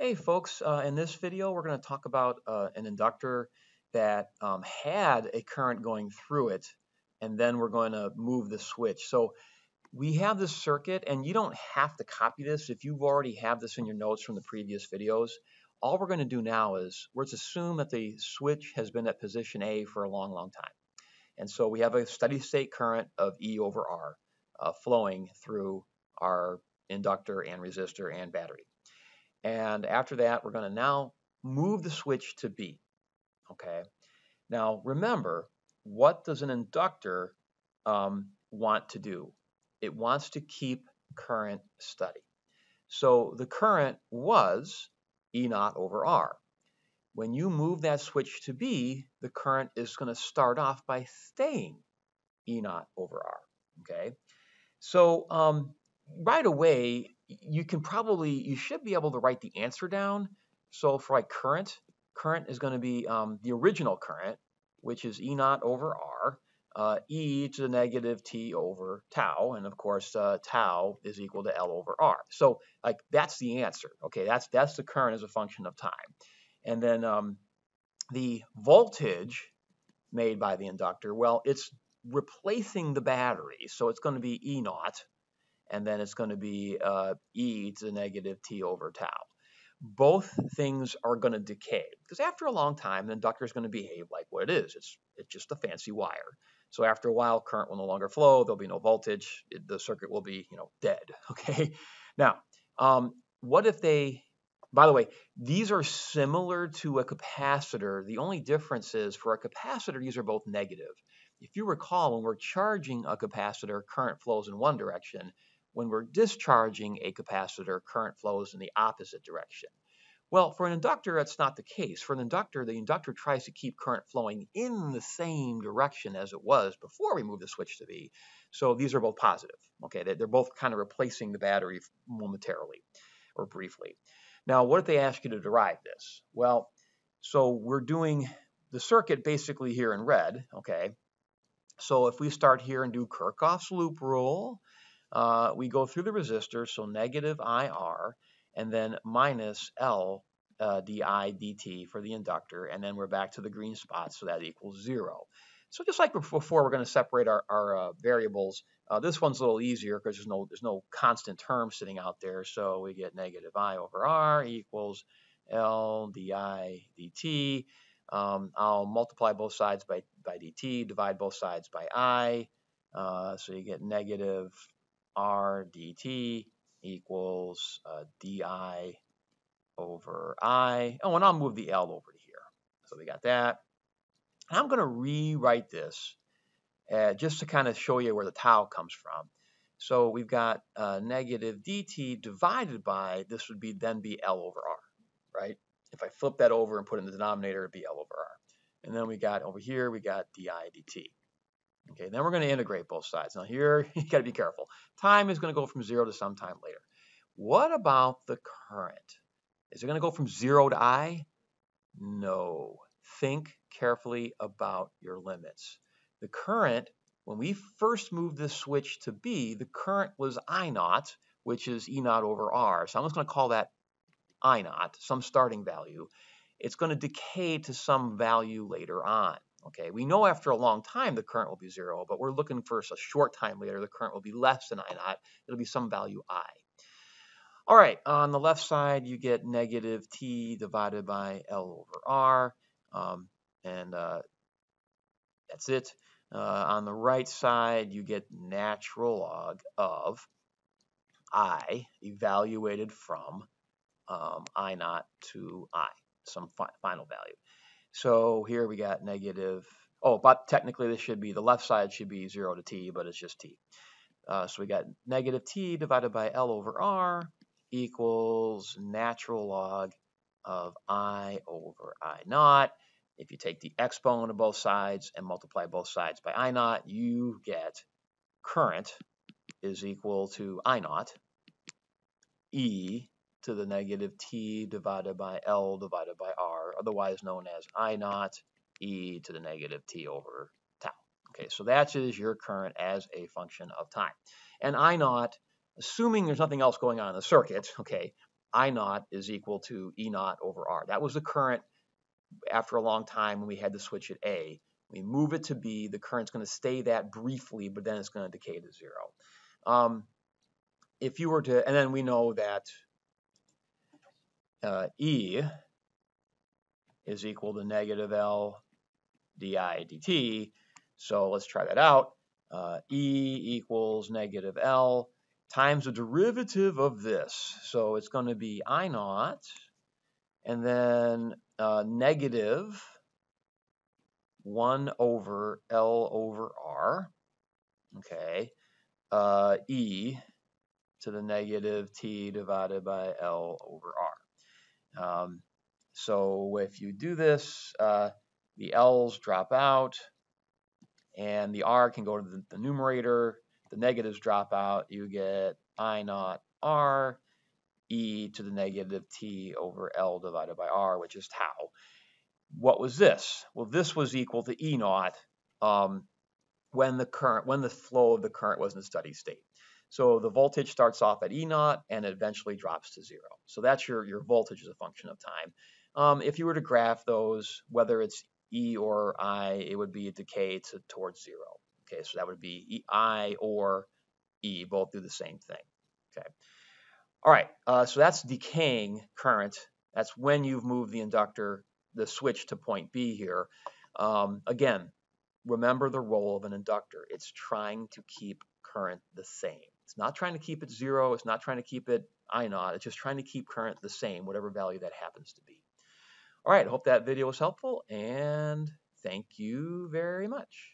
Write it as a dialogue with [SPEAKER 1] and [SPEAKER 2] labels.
[SPEAKER 1] Hey folks, in this video we're going to talk about an inductor that had a current going through it, and then we're going to move the switch. So we have this circuit, and you don't have to copy this if you already have this in your notes from the previous videos. All we're going to do now is let's assume that the switch has been at position A for a long time. And so we have a steady state current of E over R flowing through our inductor and resistor and battery. And after that, we're going to now move the switch to B. Okay. Now remember, what does an inductor want to do? It wants to keep current steady. So the current was E naught over R. When you move that switch to B, the current is going to start off by staying E naught over R. Okay. So right away, you should be able to write the answer down. So for like current is going to be the original current, which is E naught over R, e to the negative t over tau, and of course tau is equal to L over R. So like that's the answer. Okay, that's the current as a function of time. And then the voltage made by the inductor, well, it's replacing the battery, so it's going to be E naught, and then it's going to be e to the negative t over tau. Both things are going to decay because after a long time, the inductor is going to behave like what it is. It's just a fancy wire. So after a while, current will no longer flow. There'll be no voltage. The circuit will be, dead. Okay. Now, what if they? By the way, these are similar to a capacitor. The only difference is for a capacitor, these are both negative. If you recall, when we're charging a capacitor, current flows in one direction. When we're discharging a capacitor, current flows in the opposite direction. Well, for an inductor, that's not the case. For an inductor, the inductor tries to keep current flowing in the same direction as it was before we move the switch to B. So these are both positive. Okay, they're both kind of replacing the battery momentarily or briefly. Now, what if they ask you to derive this? Well, so we're doing the circuit basically here in red. Okay, so if we start here and do Kirchhoff's loop rule, we go through the resistor, so negative IR, and then minus L di dt for the inductor, and then we're back to the green spot, so that equals 0. So just like before, we're going to separate our variables. This one's a little easier because there's no constant term sitting out there, so we get negative I over R equals L di dt. I'll multiply both sides by dt, divide both sides by I, so you get negative R dt equals di over I. Oh, and I'll move the L over to here. So we got that. And I'm going to rewrite this just to kind of show you where the tau comes from. So we've got negative dt divided by, this would then be L over R, right? If I flip that over and put it in the denominator, it'd be L over R. And then we got over here, we got di dt. Okay, then we're going to integrate both sides. Now here, you got to be careful. Time is going to go from 0 to some time later. What about the current? Is it going to go from 0 to I? No. Think carefully about your limits. The current, when we first moved this switch to B, the current was I naught, which is E naught over R. So I'm just going to call that I naught, some starting value. It's going to decay to some value later on. Okay, we know after a long time the current will be 0, but we're looking for a short time later the current will be less than I naught. It'll be some value I. All right, on the left side you get negative t divided by L over R, and that's it. On the right side you get natural log of I evaluated from I naught to I, some final value. So here we got negative, but technically this should be, the left side should be 0 to t, but it's just t. So we got negative t divided by L over R equals natural log of I over I naught. If you take the exponent of both sides and multiply both sides by I naught, you get current is equal to I naught, e to the negative t divided by L divided by R, otherwise known as I naught e to the negative t over tau. Okay, so that is your current as a function of time. And I naught, assuming there's nothing else going on in the circuit, okay, I naught is equal to E naught over R. That was the current after a long time when we had to switch at A. We move it to B, the current's going to stay that briefly, but then it's going to decay to 0. If you were to, and then we know that E is equal to negative L di dt. So let's try that out. E equals negative L times the derivative of this. So it's going to be I naught, and then negative 1 over L over R, okay, E to the negative T divided by L over R. So if you do this, the L's drop out, and the R can go to the numerator. The negatives drop out. You get I naught R E to the negative T over L divided by R, which is tau. What was this? Well, this was equal to E naught when the flow of the current was in a steady state. So the voltage starts off at E naught and it eventually drops to 0. So that's your voltage as a function of time. If you were to graph those, whether it's E or I, it would be a decay towards 0. Okay, so that would be I or E, both do the same thing. Okay. All right, so that's decaying current. That's when you've moved the inductor, the switch to point B here. Again, remember the role of an inductor. It's trying to keep current the same. It's not trying to keep it 0. It's not trying to keep it I naught. It's just trying to keep current the same, whatever value that happens to be. All right, hope that video was helpful, and thank you very much.